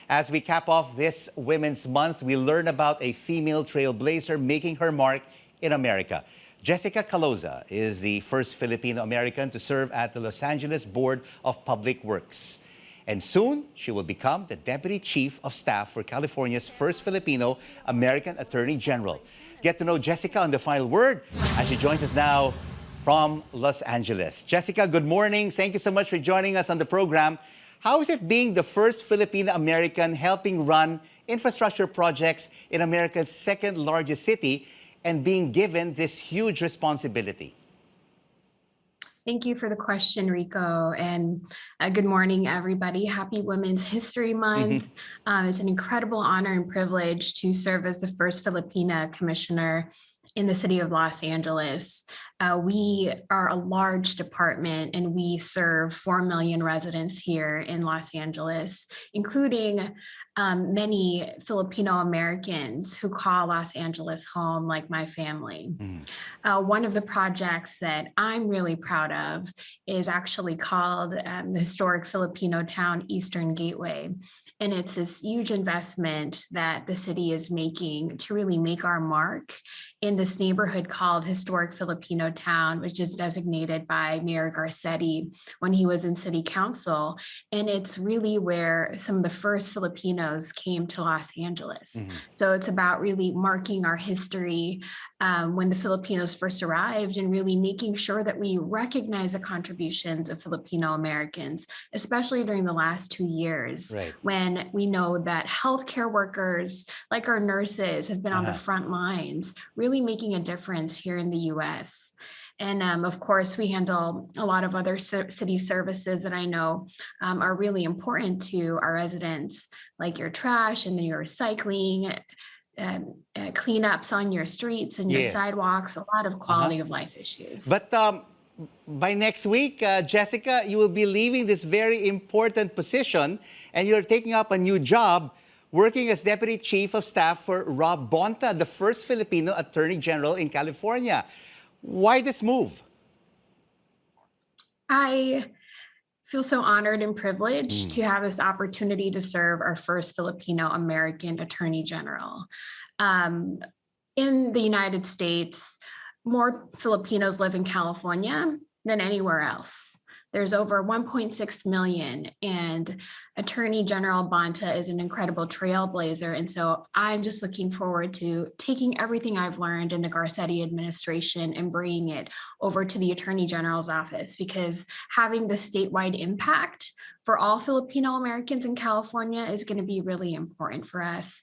As we cap off this Women's Month, we learn about a female trailblazer making her mark in America. Jessica Caloza is the first Filipino American to serve at the Los Angeles Board of Public Works. And soon, she will become the Deputy Chief of Staff for California's first Filipino American Attorney General. Get to know Jessica on the final word as she joins us now from Los Angeles. Jessica, good morning. Thank you so much for joining us on the program. How is it being the first Filipino American helping run infrastructure projects in America's second largest city and being given this huge responsibility? Thank you for the question, Rico, and good morning, everybody. Happy Women's History Month. It's an incredible honor and privilege to serve as the first Filipina commissioner in the city of Los Angeles. We are a large department and we serve 4 million residents here in Los Angeles, including many Filipino Americans who call Los Angeles home, like my family. One of the projects that I'm really proud of is actually called the historic Filipino town Eastern Gateway. And it's this huge investment that the city is making to really make our mark in this neighborhood called Historic Filipino Town, which is designated by Mayor Garcetti when he was in city council. And it's really where some of the first Filipinos came to Los Angeles. So it's about really marking our history when the Filipinos first arrived and really making sure that we recognize the contributions of Filipino Americans, especially during the last 2 years, when we know that healthcare workers, like our nurses, have been on the front lines, really making a difference here in the US. And of course, we handle a lot of other city services that I know are really important to our residents, like your trash and your recycling, cleanups on your streets and your sidewalks, a lot of quality of life issues. But by next week, Jessica, you will be leaving this very important position and you're taking up a new job working as Deputy Chief of Staff for Rob Bonta, the first Filipino Attorney General in California. Why this move? I feel so honored and privileged to have this opportunity to serve our first Filipino American Attorney General. In the United States, more Filipinos live in California than anywhere else. There's over 1.6 million, and Attorney General Bonta is an incredible trailblazer. And so I'm just looking forward to taking everything I've learned in the Garcetti administration and bringing it over to the Attorney General's office, because having the statewide impact for all Filipino Americans in California is going to be really important for us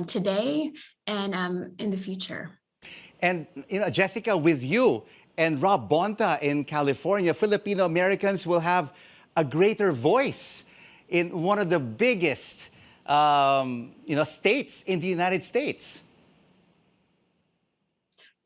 today and in the future. And, Jessica, with you and Rob Bonta in California, Filipino Americans will have a greater voice in one of the biggest, states in the United States.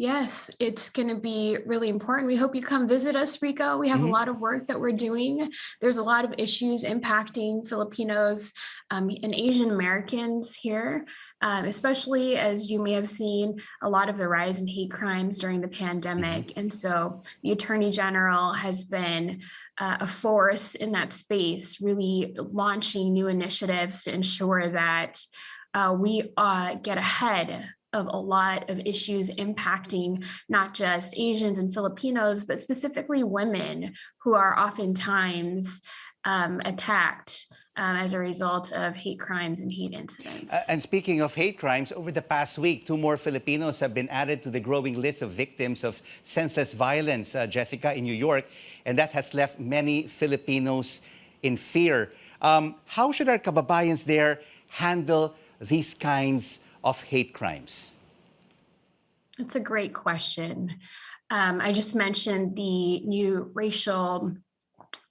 Yes, it's going to be really important. We hope you come visit us, Rico. We have a lot of work that we're doing. There's a lot of issues impacting Filipinos and Asian Americans here, especially as you may have seen a lot of the rise in hate crimes during the pandemic. And so the Attorney General has been a force in that space, really launching new initiatives to ensure that we get ahead of a lot of issues impacting not just Asians and Filipinos, but specifically women who are oftentimes attacked as a result of hate crimes and hate incidents. And speaking of hate crimes, over the past week, 2 more Filipinos have been added to the growing list of victims of senseless violence, Jessica, in New York, and that has left many Filipinos in fear. How should our kababayans there handle these kinds of hate crimes? That's a great question. I just mentioned the new Racial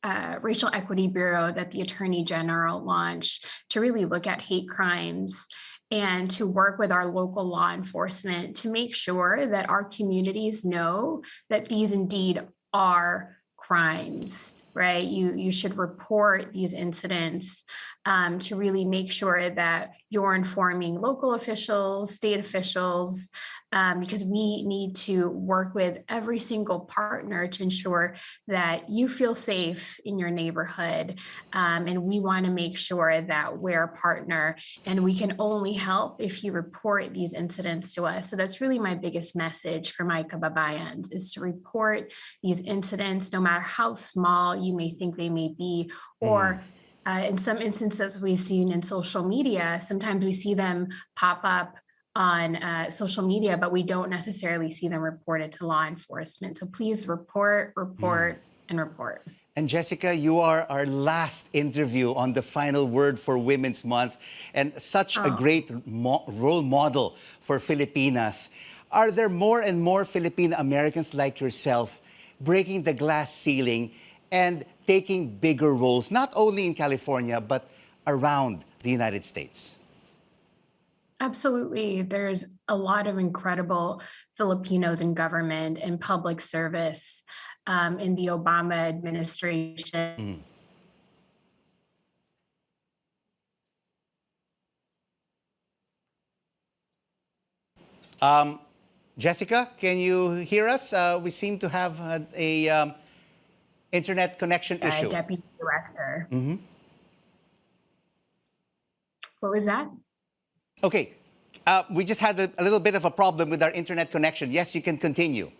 Equity Bureau that the Attorney General launched to really look at hate crimes and to work with our local law enforcement to make sure that our communities know that these indeed are crimes right? You should report these incidents to really make sure that you're informing local officials, state officials, because we need to work with every single partner to ensure that you feel safe in your neighborhood. And we want to make sure that we're a partner, and we can only help if you report these incidents to us. So that's really my biggest message for my kababayans, is to report these incidents, no matter how small you may think they may be, or in some instances we've seen in social media, sometimes we see them pop up on social media, but we don't necessarily see them reported to law enforcement. So please report, and report. And Jessica, you are our last interview on the final word for Women's Month, and such a great role model for Filipinas. Are there more and more Filipino Americans like yourself breaking the glass ceiling and taking bigger roles, not only in California, but around the United States? Absolutely. There's a lot of incredible Filipinos in government and public service in the Obama administration. Jessica, can you hear us? We seem to have a internet connection issue. Deputy Director. What was that? Okay, we just had a little bit of a problem with our internet connection. Yes, you can continue.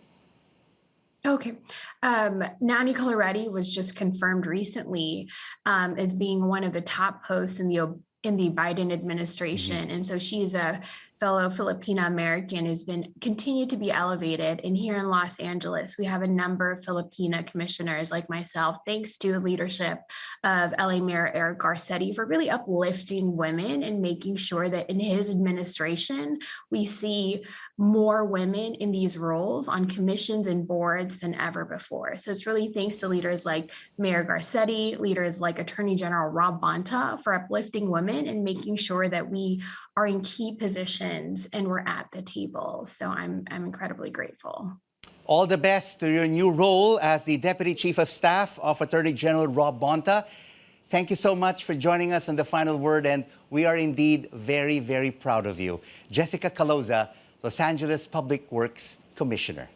Okay. Nani Coloretti was just confirmed recently as being one of the top posts in the Biden administration. And so she's a fellow Filipino American who's been continued to be elevated. And here in Los Angeles, we have a number of Filipina commissioners like myself, thanks to the leadership of LA Mayor Eric Garcetti, for really uplifting women and making sure that in his administration, we see more women in these roles on commissions and boards than ever before. So it's really thanks to leaders like Mayor Garcetti, leaders like Attorney General Rob Bonta, for uplifting women and making sure that we are in key positions and we're at the table. So I'm incredibly grateful. All the best to your new role as the Deputy Chief of Staff of Attorney General Rob Bonta. Thank you so much for joining us on The Final Word, and we are indeed very, very proud of you. Jessica Caloza, Los Angeles Public Works Commissioner.